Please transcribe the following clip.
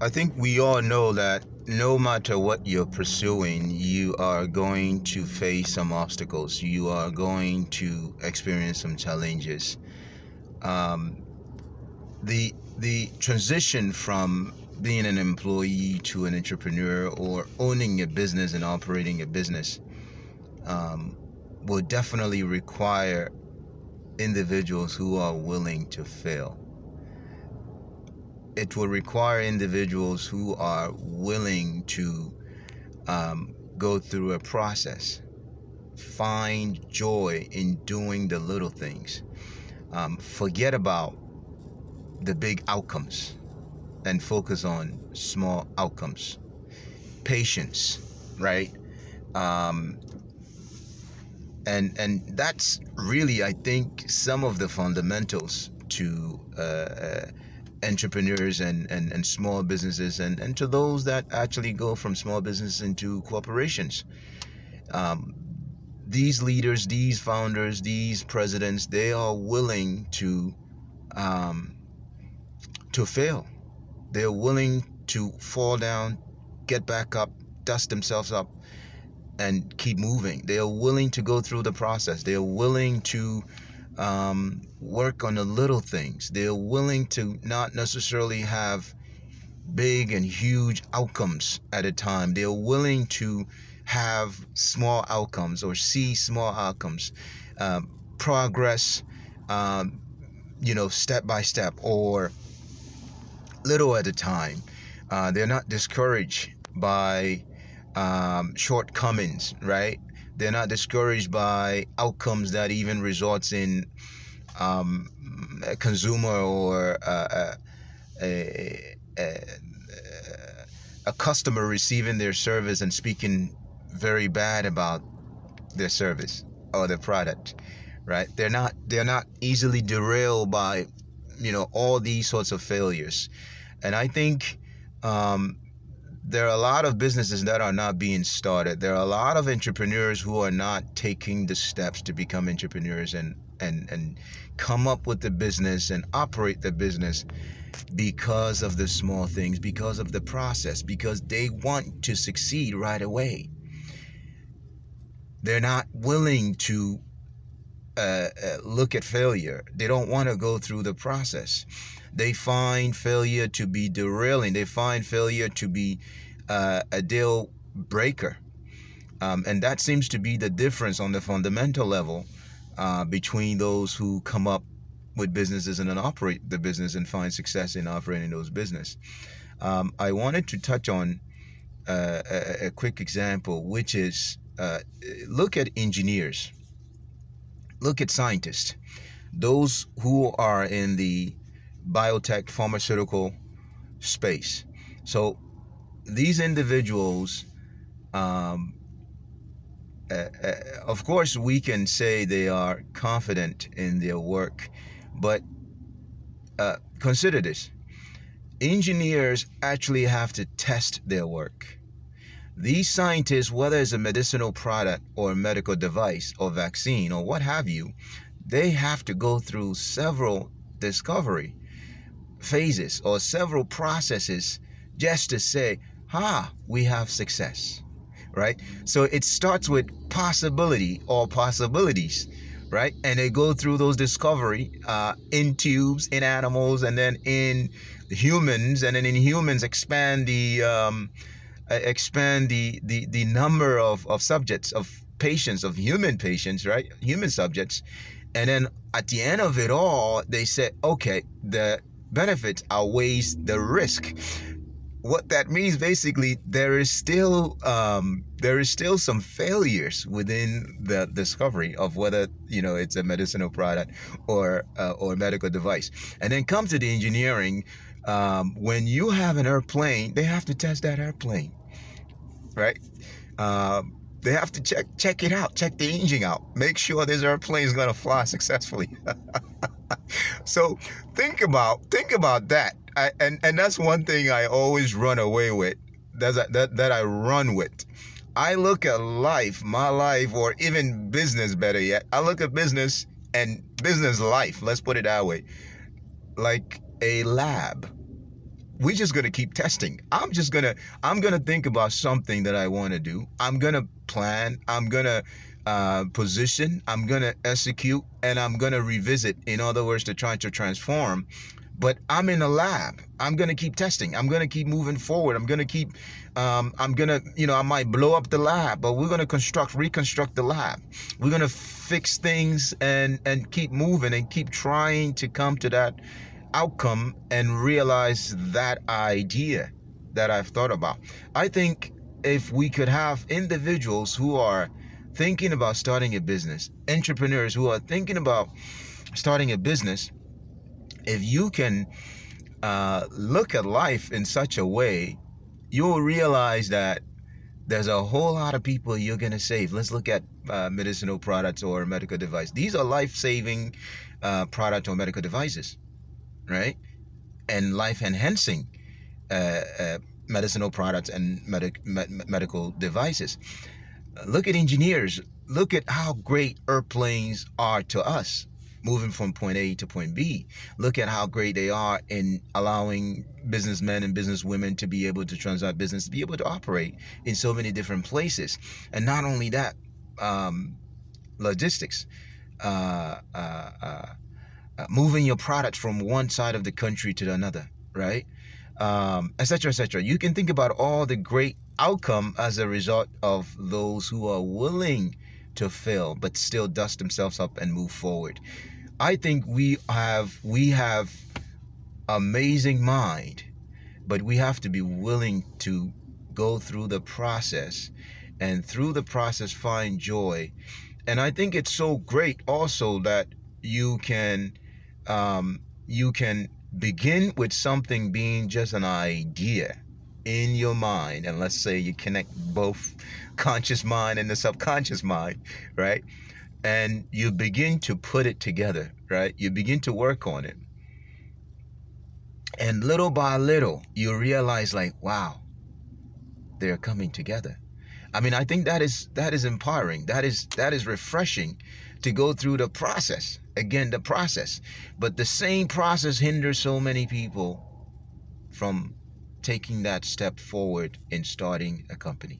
I think we all know that no matter what you're pursuing, you are going to face some obstacles. You are going to experience some challenges. Um, the transition from being an employee to an entrepreneur or owning a business and operating a business um, will definitely require individuals who are willing to fail. It will require individuals who are willing to go through a process, find joy in doing the little things, forget about the big outcomes and focus on small outcomes. Patience, right? Um, and that's really, I think, some of the fundamentals to entrepreneurs and small businesses, and to those that actually go from small business into corporations. Um, these leaders, these founders, these presidents, they are willing um, to fail. They're willing to fall down, get back up, dust themselves up, and keep moving. They are willing to go through the process. They are willing to work on the little things. They are willing to not necessarily have big and huge outcomes at a time. They are willing to have small outcomes or see small outcomes, progress, um, step by step or little at a time. They're not discouraged by shortcomings, right? They're not discouraged by outcomes that even results in a consumer or a, a customer receiving their service and speaking very bad about their service or their product, right? They're not easily derailed by all these sorts of failures. And I think um, there are a lot of businesses that are not being started. There are a lot of entrepreneurs who are not taking the steps to become entrepreneurs and come up with the business and operate the business because of the small things, because of the process, because they want to succeed right away. They're not willing to look at failure. They don't want to go through the process. They find failure to be derailing. They find failure to be a deal breaker. And that seems to be the difference on the fundamental level between those who come up with businesses and then operate the business and find success in operating those business. I wanted to touch on a quick example, which is look at engineers, look at scientists, those who are in the biotech pharmaceutical space. So these individuals, um, of course, we can say they are confident in their work, but consider this: engineers actually have to test their work. These scientists, whether it's a medicinal product or a medical device or vaccine or what have you, they have to go through several discovery phases or several processes just to say, we have success, right? So it starts with possibility or possibilities, right? And they go through those discovery in tubes, in animals, and then in humans, and then in humans expand the number of subjects, of patients, of human patients, right? Human subjects. And then at the end of it all, they say, okay, the benefits outweighs the risk. What that means, basically, there is still some failures within the discovery of whether it's a medicinal product or a medical device. And then come to the engineering. When you have an airplane, they have to test that airplane, right? They have to check it out, check the engine out, make sure this airplane is gonna fly successfully. So think about that. And that's one thing I always run away with. That I run with. I look at life, my life, or even business, better yet. I look at business and business life. Let's put it that way, like a lab. we're just gonna keep testing. I'm gonna think about something that I want to do. I'm gonna plan. I'm gonna position. I'm gonna execute, and I'm gonna revisit. In other words, to try to transform. But I'm in a lab. I'm gonna keep testing. I'm gonna keep moving forward. I'm gonna keep. I'm gonna, I might blow up the lab, but we're gonna reconstruct the lab. We're gonna fix things and keep moving and keep trying to come to that outcome and realize that idea that I've thought about. I think if we could have individuals who are thinking about starting a business, entrepreneurs who are thinking about starting a business, if you can look at life in such a way, you'll realize that there's a whole lot of people you're going to save. Let's look at medicinal products or medical device. These are life-saving product or medical devices, right? And life-enhancing medicinal products and medical devices. Look at engineers. Look at how great airplanes are to us, moving from point A to point B. Look at how great they are in allowing businessmen and businesswomen to be able to transact business, to be able to operate in so many different places. And not only that, logistics, uh, uh, uh, moving your product from one side of the country to another, right? Etc., etc. You can think about all the great outcome as a result of those who are willing to fail but still dust themselves up and move forward. I think we have amazing mind, but we have to be willing to go through the process, and through the process find joy. And I think it's so great also that you can you can begin with something being just an idea in your mind, and let's say you connect both conscious mind and the subconscious mind, right? And you begin to put it together, right? You begin to work on it, and little by little you realize, like, wow, they're coming together. I mean, I think that is empowering. That is refreshing to go through the process. Again, the process. But the same process hinders so many people from taking that step forward in starting a company.